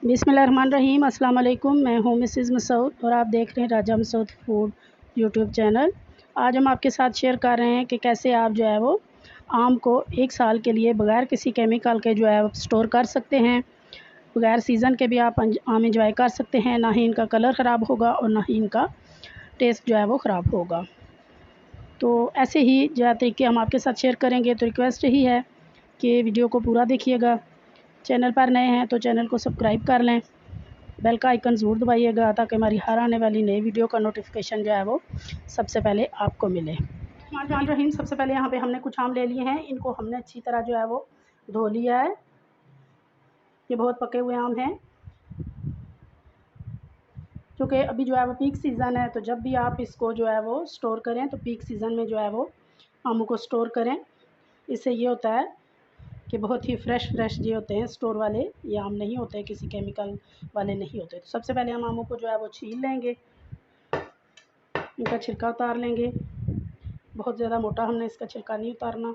बिस्मिल्लाहिर्रहमानिर्रहीम। अस्सलाम वालेकुम। मैं हूँ मिसेज़ मसूद और आप देख रहे हैं राजा मसूद फूड यूट्यूब चैनल। आज हम आपके साथ शेयर कर रहे हैं कि कैसे आप जो है वो आम को 1 साल के लिए बग़ैर किसी केमिकल के जो है स्टोर कर सकते हैं। बग़ैर सीज़न के भी आप आम इंजॉय कर सकते हैं। ना ही इनका कलर ख़राब होगा और ना ही इनका टेस्ट जो है वो ख़राब होगा। तो ऐसे ही जो तरीके हम आपके साथ शेयर करेंगे, तो रिक्वेस्ट यही है कि वीडियो को पूरा देखिएगा। चैनल पर नए हैं तो चैनल को सब्सक्राइब कर लें, बेल का आइकन ज़रूर दबाइएगा ताकि हमारी हर आने वाली नई वीडियो का नोटिफिकेशन जो है वो सबसे पहले आपको मिले। रहीम। सबसे पहले यहाँ पे हमने कुछ आम ले लिए हैं। इनको हमने अच्छी तरह जो है वो धो लिया है। ये बहुत पके हुए आम हैं, क्योंकि अभी जो है वो पीक सीज़न है। तो जब भी आप इसको जो है वो स्टोर करें तो पीक सीज़न में जो है वो आमों को स्टोर करें। इससे ये होता है कि बहुत ही फ्रेश ये होते हैं स्टोर वाले। ये आम नहीं होते, किसी केमिकल वाले नहीं होते। तो सबसे पहले हम आमों को जो है वो छील लेंगे, इनका छिलका उतार लेंगे। बहुत ज़्यादा मोटा हमने इसका छिलका नहीं उतारना।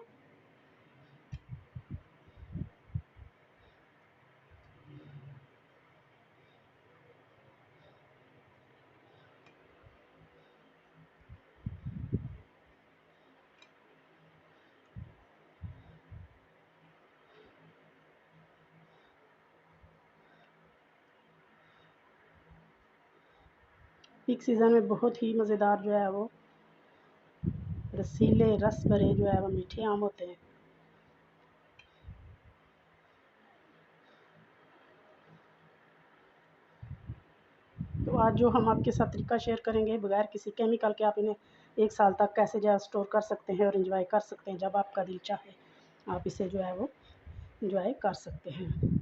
पीक सीज़न में बहुत ही मज़ेदार जो है वो रसीले रस भरे जो है वो मीठे आम होते हैं। तो आज जो हम आपके साथ तरीका शेयर करेंगे, बगैर किसी केमिकल के आप इन्हें 1 साल तक कैसे जो है स्टोर कर सकते हैं और एंजॉय कर सकते हैं। जब आपका दिल चाहे आप इसे जो है वो एंजॉय कर सकते हैं।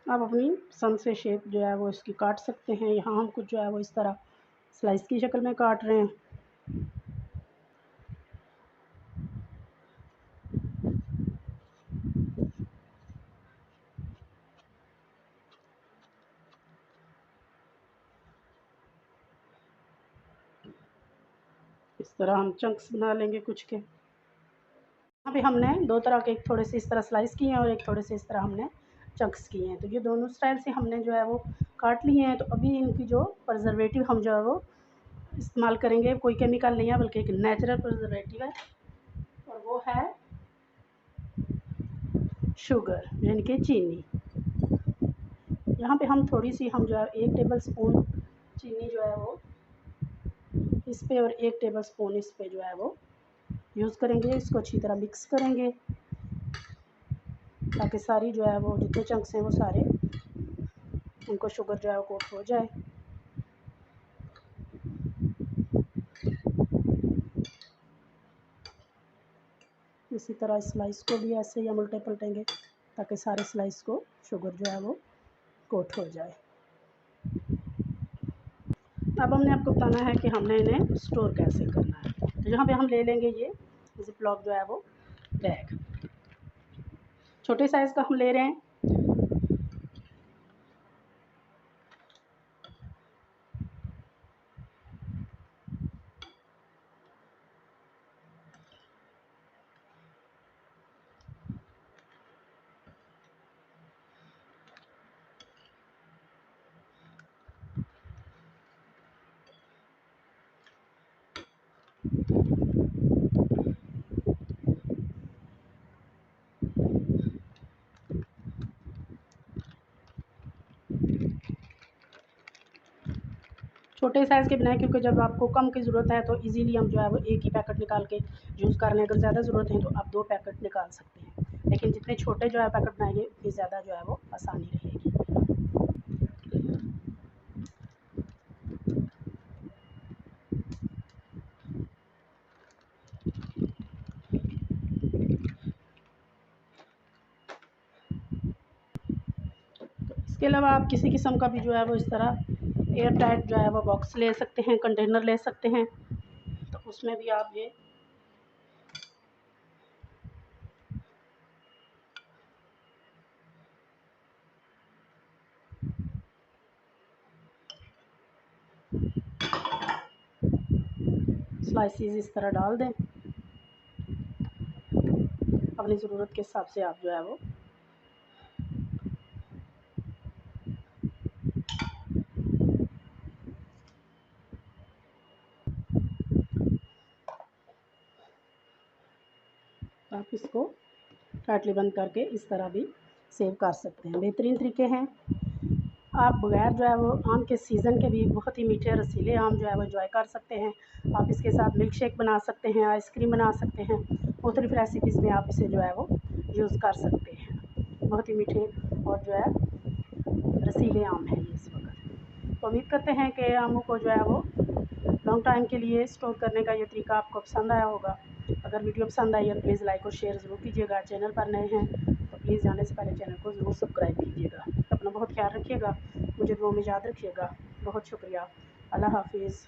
आप अपनी पसंद से शेप जो है वो इसकी काट सकते हैं। यहाँ हम कुछ जो है वो इस तरह स्लाइस की शक्ल में काट रहे हैं। इस तरह हम चंक्स बना लेंगे कुछ के। यहाँ पे हमने 2 तरह के, एक थोड़े से इस तरह स्लाइस किए हैं और एक थोड़े से इस तरह हमने चंक्स किए हैं। तो ये दोनों स्टाइल से हमने जो है वो काट लिए हैं। तो अभी इनकी जो प्रिजर्वेटिव हम जो है वो इस्तेमाल करेंगे, कोई केमिकल नहीं है बल्कि एक नेचुरल प्रिजर्वेटिव है, और वो है शुगर यानी कि चीनी। यहाँ पे हम थोड़ी सी हम जो है 1 टेबल स्पून चीनी जो है वो इस पे और 1 टेबल स्पून इस पे जो है वो यूज़ करेंगे। इसको अच्छी तरह मिक्स करेंगे ताकि सारी जो है वो जितने चंक्स हैं वो सारे उनको शुगर जो है वो कोट हो जाए। इसी तरह स्लाइस को भी ऐसे ही हम उल्टे पलटेंगे ताकि सारे स्लाइस को शुगर जो है वो कोट हो जाए। अब हमने आपको बताना है कि हमने इन्हें स्टोर कैसे करना है। तो यहाँ पे हम ले लेंगे ये ज़िप-लॉक जो है वो बैग, छोटे साइज़ का हम ले रहे हैं। छोटे साइज़ के बनाएं क्योंकि जब आपको कम की ज़रूरत है तो इजीली हम जो है वो एक ही पैकेट निकाल के यूज़ कर लें। अगर ज़्यादा ज़रूरत है तो आप 2 पैकेट निकाल सकते हैं, लेकिन जितने छोटे जो है पैकेट बनाएंगे उतनी ज़्यादा जो है वो आसानी रहेगी। तो इसके अलावा आप किसी किस्म का भी जो है वो इस तरह एयर टाइट जो है वो बॉक्स ले सकते हैं, कंटेनर ले सकते हैं, तो उसमें भी आप ये स्लाइसिस इस तरह डाल दें। अपनी ज़रूरत के हिसाब से आप जो है वो आप इसको टाइटली बंद करके इस तरह भी सेव कर सकते हैं। बेहतरीन तरीके हैं। आप बगैर जो है वो आम के सीज़न के भी बहुत ही मीठे रसीले आम जो है वो एंजॉय कर सकते हैं। आप इसके साथ मिल्क शेक बना सकते हैं, आइसक्रीम बना सकते हैं, मुख्तलिफ रेसिपीज़ में आप इसे जो है वो यूज़ कर सकते हैं। बहुत ही मीठे और जो है रसीले आम हैं ये इस वक्त। तो उम्मीद करते हैं कि आमों को जो है वो लॉन्ग टाइम के लिए स्टोर करने का ये तरीका आपको पसंद आया होगा। अगर वीडियो पसंद आई है तो प्लीज़ लाइक और शेयर ज़रूर कीजिएगा। चैनल पर नए हैं तो प्लीज़ जाने से पहले चैनल को ज़रूर सब्सक्राइब कीजिएगा। अपना बहुत ख्याल रखिएगा, मुझे दुआ में याद रखिएगा। बहुत शुक्रिया। अल्लाह हाफिज़।